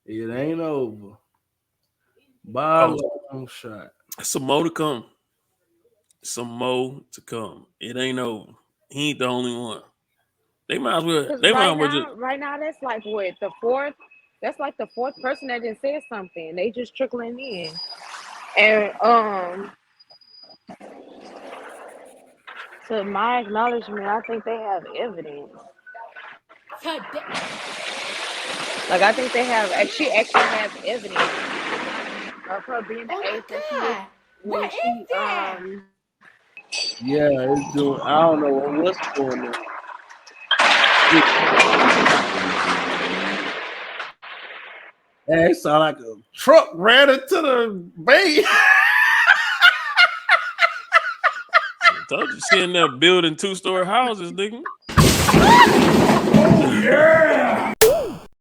It ain't over. By a Oh, long shot. some more to come. Some more to come. It ain't over. He ain't the only one. They might as well. Because They might as well just. right now, that's like what the fourth. That's like the fourth person that just said something. They just trickling in, and to my acknowledgement, I think they have evidence. Like I think they have. She actually has evidence of her being the Oh my age that she is god. when What she is that? Yeah, it's doing. I don't know what's going on. It, it sound like a truck ran into the bay. I told you, she in there building 2-story houses, nigga. Oh yeah.